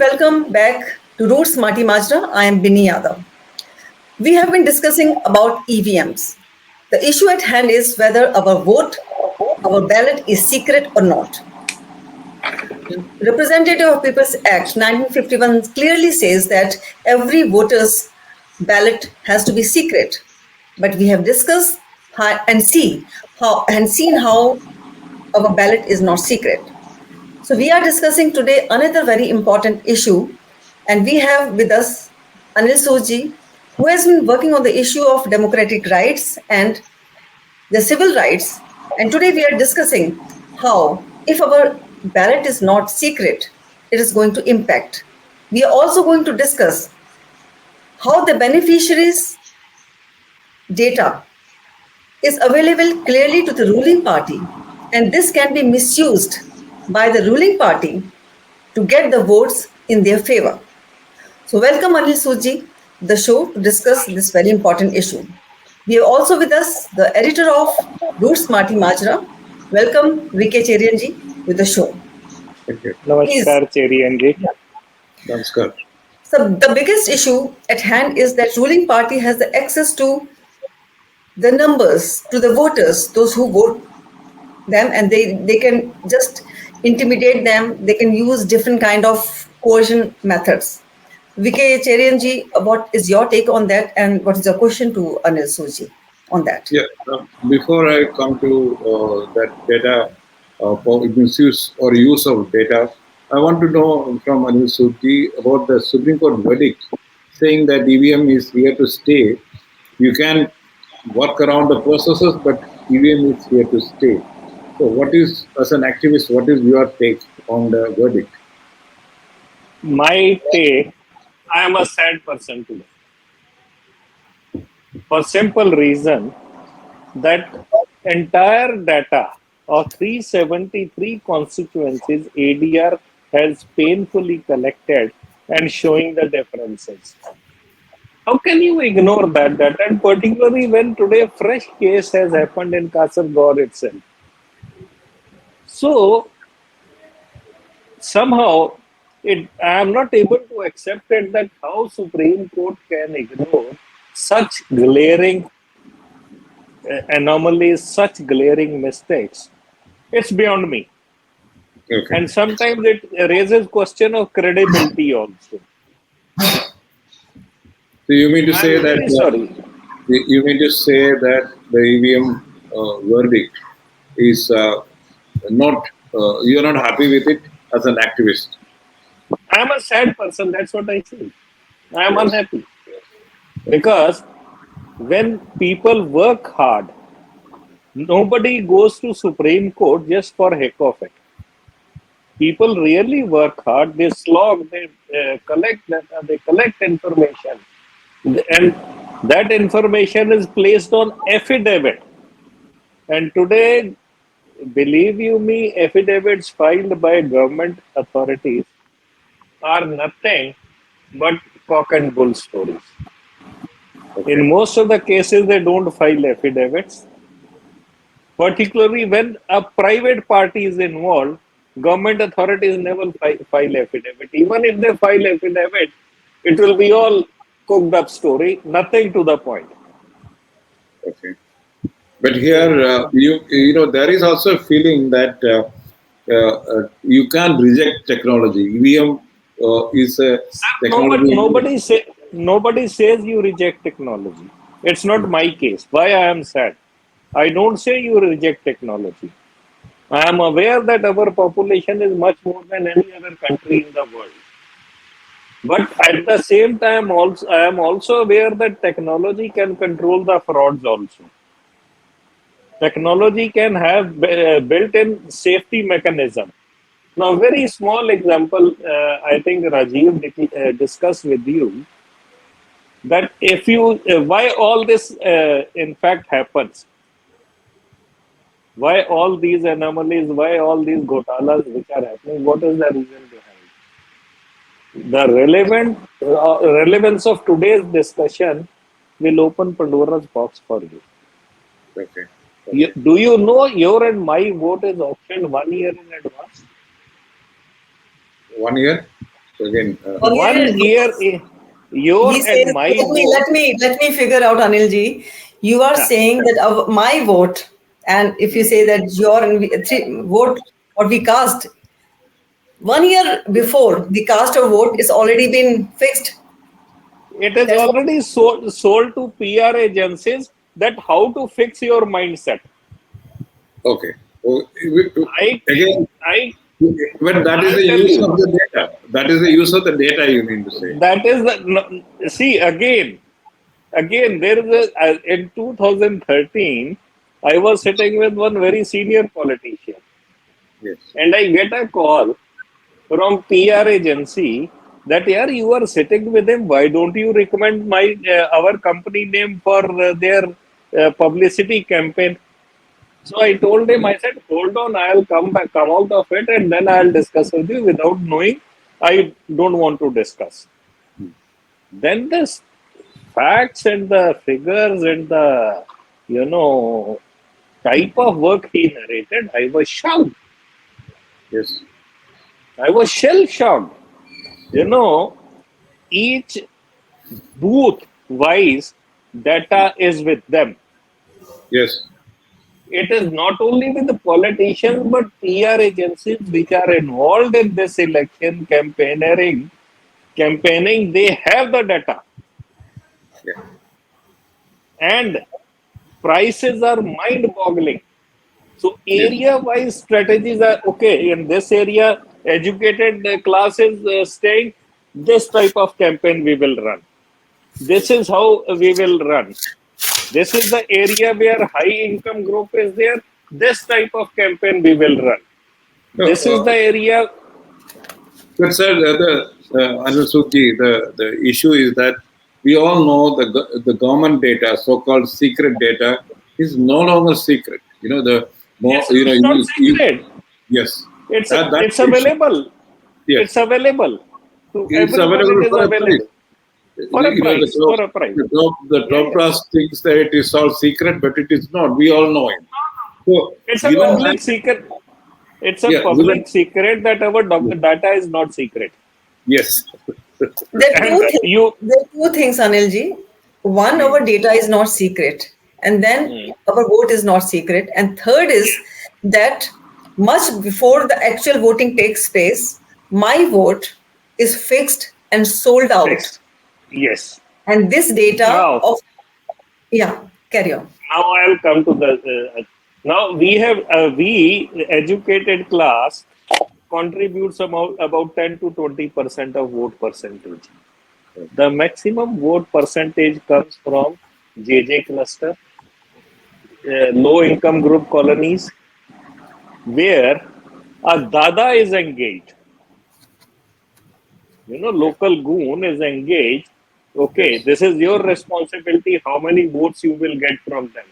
welcome back to Roots Smarty Majra. I am Bini Yadav. We have been discussing about EVMs. The issue at hand is whether our ballot is secret or not. Representative of People's Act 1951 clearly says that every voter's ballot has to be secret. But we have discussed and seen how our ballot is not secret. So we are discussing today another very important issue, and we have with us Anil Soji, who has been working on the issue of democratic rights and the civil rights. And today we are discussing how, if our ballot is not secret, it is going to impact. We are also going to discuss how the beneficiaries' data is available clearly to the ruling party, and this can be misused by the ruling party to get the votes in their favor. So, welcome Anil Soji, the show to discuss this very important issue. We have also with us the editor of Roots Smarty Majra. Welcome VK Cherianji with the show. Thank you. Namaskar, Cherianji. Namaskar. So, the biggest issue at hand is that ruling party has the access to the numbers, to the voters, those who vote them, and they can just intimidate them. They can use different kind of coercion methods. VK Cherianji, what is your take on that, and what is your question to Anil Soji on that? Yeah. Before I come to that data for misuse or use of data, I want to know from Anil Soji about the Supreme Court verdict saying that EVM is here to stay. You can work around the processes, but EVM is here to stay. So, what is, as an activist, what is your take on the verdict? My take, I am a sad person today. For simple reason that entire data of 373 constituencies ADR has painfully collected and showing the differences. How can you ignore that data, and particularly when today a fresh case has happened in Kasaragod itself? So, somehow, I am not able to accept it that how Supreme Court can ignore such glaring anomalies, such glaring mistakes. It's beyond me. Okay. And sometimes it raises question of credibility also. So, you mean to say I'm that very sorry. you mean to say that the EVM verdict is not you're not happy with it as an activist? I'm a sad person, that's what I say. I am unhappy. Because when people work hard, nobody goes to Supreme Court just for heck of it. People really work hard, they slog, they collect data, they collect information. And that information is placed on affidavit. And today, believe you me, affidavits filed by government authorities are nothing but cock and bull stories. In most of the cases, they don't file affidavits. Particularly when a private party is involved, government authorities never file affidavit. Even if they file affidavit, it will be all cooked up story, nothing to the point. Okay. But here, you know, there is also a feeling that you can't reject technology. EVM is a technology. Nobody says you reject technology. It's not my case. Why I am sad? I don't say you reject technology. I am aware that our population is much more than any other country in the world. But at the same time, I am also aware that technology can control the frauds also. Technology can have built-in safety mechanism. Now, very small example, I think Rajiv discussed with you, that if you, why all this in fact happens, why all these anomalies, why all these ghotalas which are happening, what is the reason behind? The relevance of today's discussion will open Pandora's box for you. Okay. Do you know your and my vote is auctioned 1 year in advance? 1 year? again. 1 Anil, year, your he and says, my let me vote. let me let me figure out, Anilji. You are Yeah, saying that my vote, and if you say that your and vote, what we cast 1 year before the cast of vote is already been fixed. it is That's what. already sold to PR agencies that how to fix your mindset. Okay. I, Again, I, but that is I'll the tell use you. of the data. That is the use of the data you mean to say. That is the see again. There is in 2013, I was sitting with one very senior politician, Yes. and I get a call from PR agency that yeah, you are sitting with him. Why don't you recommend my our company name for their publicity campaign? So I told him, I said, hold on, I'll come out of it, and then I'll discuss with you. Without knowing, I don't want to discuss. Then the facts and the figures and the type of work he narrated, I was shocked. Yes. I was shell shocked. You know, each booth wise data is with them. Yes. It is not only with the politicians but PR agencies which are involved in this election campaigning, they have the data, Yeah. and prices are mind boggling. So Yes. area wise strategies are okay. In this area, educated class is staying. This type of campaign we will run. This is how we will run. This is the area where high income group is there. This type of campaign we will run. No, This is the area. but sir, Anil Sukhi, the issue is that we all know the government data, so-called secret data, is no longer secret. You know the more Yes, you know it's not you secret. yes It's that it's issue. available. It's Yes, available to it's everyone. It available is for a price. available for a You know price. For a price. the Yeah, top yeah. brass thinks that it is all secret, but it is not. We all know it. So It's a given So that, public secret. It's a yeah, given public secret that our yes, data is not secret. yes, there are And two things. you, There are two things, Anilji. One, hmm, our data is not secret, and then hmm. our vote is not secret. And third is that much before the actual voting takes place, my vote is fixed and sold out. Fixed. Yes. And this data Now, of, yeah, carry on. now I'll come to the. Now we have we educated class contributes about 10 to 20% of vote percentage. The maximum vote percentage comes from JJ cluster, low income group colonies, where a dada is engaged. Local goon is engaged. Okay, yes. this is your responsibility. How many votes you will get from them?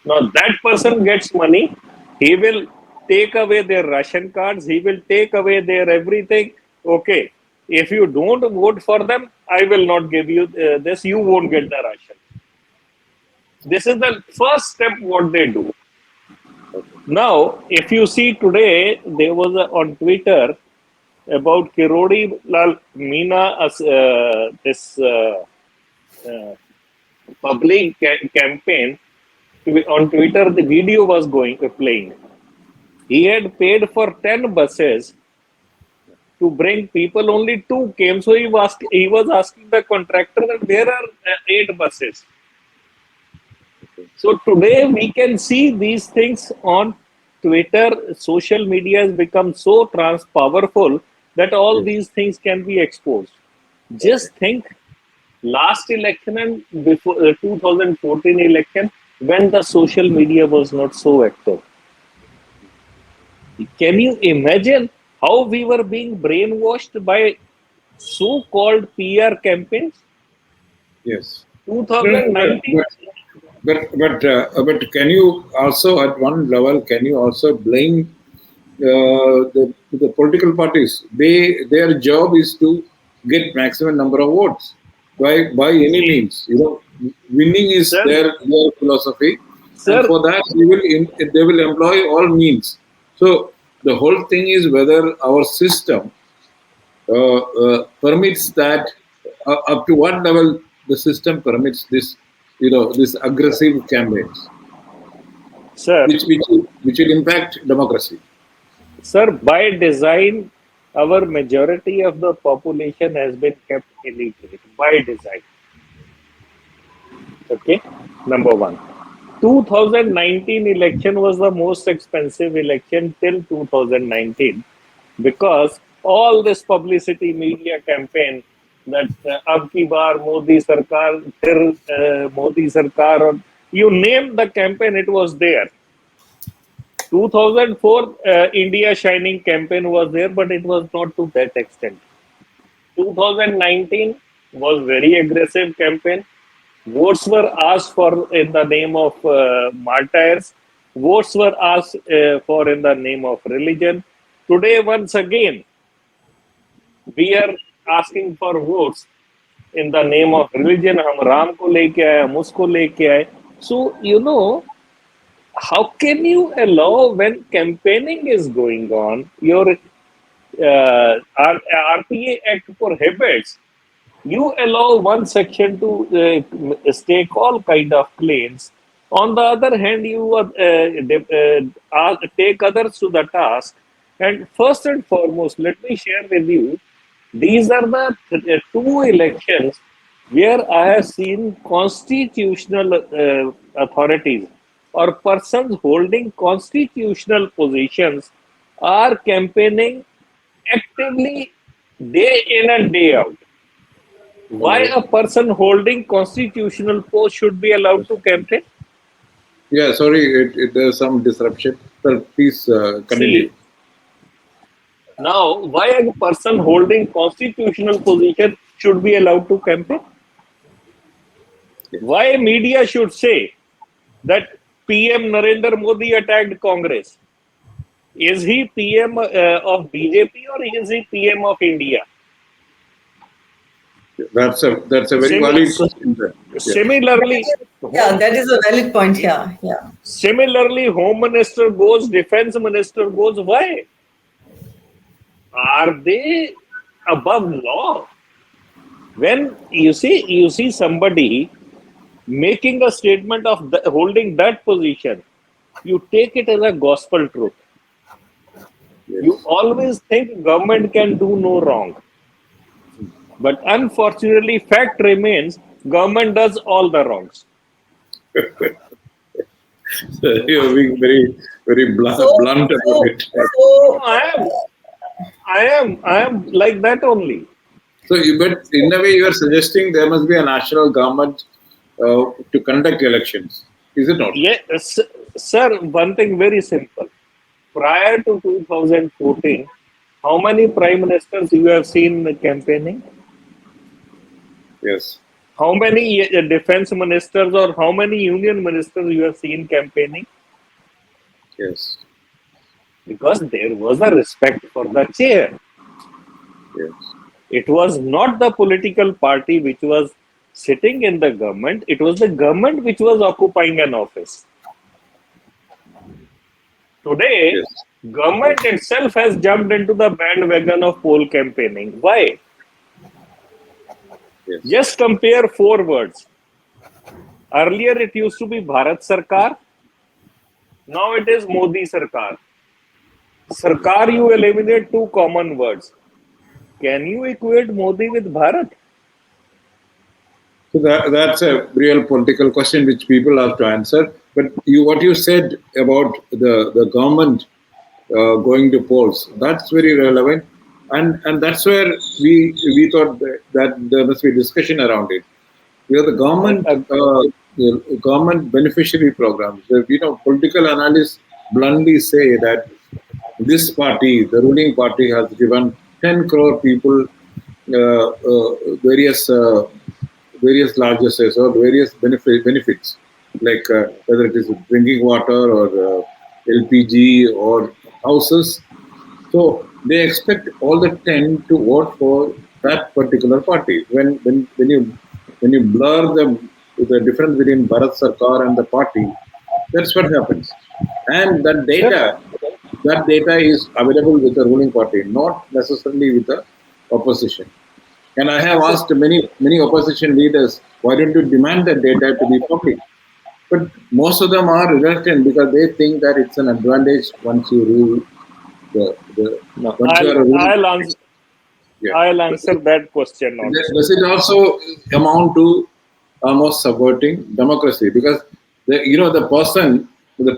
Now that person gets money. He will take away their ration cards. He will take away their everything. Okay, if you don't vote for them, I will not give you this. You won't get the ration. This is the first step. What they do. Now, if you see today, there was on Twitter about Kirodi Lal Meena, this uh, public campaign on Twitter. The video was playing. He had paid for 10 buses to bring people. Only two came, so he was asking the contractor that there are 8 buses. So today we can see these things on Twitter. Social media has become so powerful that all Yes. these things can be exposed. Okay. Just think, last election and before 2014 election, when the social media was not so active. Can you imagine how we were being brainwashed by so-called PR campaigns? Yes. No, no, 2019. but can you also at one level can you also blame the political parties? Their job is to get maximum number of votes by any See, means. You know, winning is sir, their philosophy, and sir, for that they will employ all means. So the whole thing is whether our system permits that up to what level the system permits this, this aggressive campaigns, Sir, which will impact democracy. sir, by design, our majority of the population has been kept illiterate by design. Okay, number one. 2019 election was the most expensive election till 2019 because all this publicity media campaign that ab ki baar Modi Sarkar, fir Modi Sarkar, or you name the campaign, it was there. 2004 India Shining campaign was there, but it was not to that extent. 2019 was very aggressive campaign. Votes were asked for in the name of martyrs. Votes were asked for in the name of religion. Today, once again, we are asking for votes in the name of religion. हम राम को लेके आए, हम उसको लेके आए. So, how can you allow when campaigning is going on, your RPA Act prohibits, you allow one section to stake all kind of claims. On the other hand, you take others to the task. And first and foremost, let me share with you, these are the two elections where I have seen constitutional authorities or persons holding constitutional positions are campaigning actively day in and day out. Why a person holding constitutional post should be allowed to campaign? Yeah, sorry, there's some disruption. Sir, please continue. See, now, why a person holding constitutional position should be allowed to campaign? Why media should say that PM Narendra Modi attacked Congress? Is he PM of BJP or is he PM of India? That's a very valid question. Similarly, Yeah, that is a valid point. Yeah, yeah. Similarly, Home Minister goes, Defense Minister goes. Why? Are they above law? When you see somebody making a statement of holding that position, you take it as a gospel truth. Yes. You always think government can do no wrong. But unfortunately, fact remains, government does all the wrongs. You're being very, very blunt about it. So, I am like that only. So, but in a way, you are suggesting there must be a national government to conduct elections. Is it not? Yes, sir, one thing very simple. Prior to 2014, how many prime ministers you have seen campaigning? Yes. How many defense ministers or how many union ministers you have seen campaigning? Yes. Because there was a respect for the chair. Yes. It was not the political party which was sitting in the government, it was the government which was occupying an office. Today, Yes. government itself has jumped into the bandwagon of poll campaigning. Why? Yes. Just compare four words. Earlier it used to be Bharat Sarkar. Now it is Modi Sarkar. Sarkar, you eliminate two common words. Can you equate Modi with Bharat? So that's a real political question which people have to answer. But what you said about the government going to polls, that's very relevant. And that's where we thought that there must be discussion around it. Where the government beneficiary programs, political analysts bluntly say that this party, the ruling party, has given 10 crore people various largesses or various benefits, like whether it is drinking water or LPG or houses. So they expect all the 10 to vote for that particular party. When you blur the difference between Bharat Sarkar and the party, that's what happens. And that data is available with the ruling party, not necessarily with the opposition. And I have asked many opposition leaders, why don't you demand that data to be public? But most of them are reluctant because they think that it's an advantage once you rule No, once you are a ruler. I'll answer. Yeah. I'll answer that question also. Does it also amount to almost subverting democracy? Because the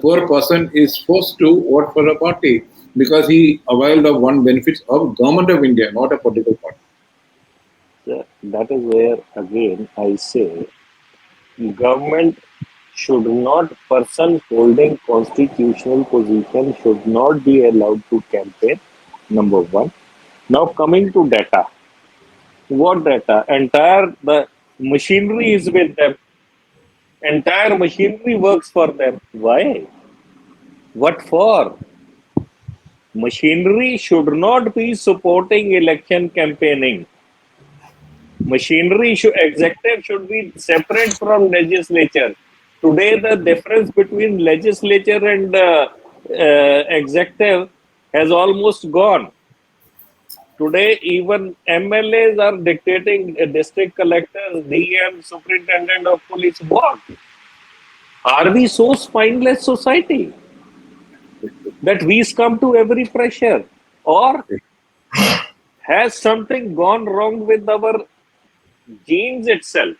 poor person is forced to vote for a party because he availed of one benefits of government of India, not a political party. That is where again I say government should not, person holding constitutional position should not be allowed to campaign. Number one. Now coming to data. What data? Entire the machinery is with them. Entire machinery works for them. Why? What for? Machinery should not be supporting election campaigning. Executive should be separate from legislature. Today, the difference between legislature and executive has almost gone. Today, even MLAs are dictating district collectors, DM, superintendent of police. What? Are we so spineless society that we succumb to every pressure? Or has something gone wrong with our genes itself?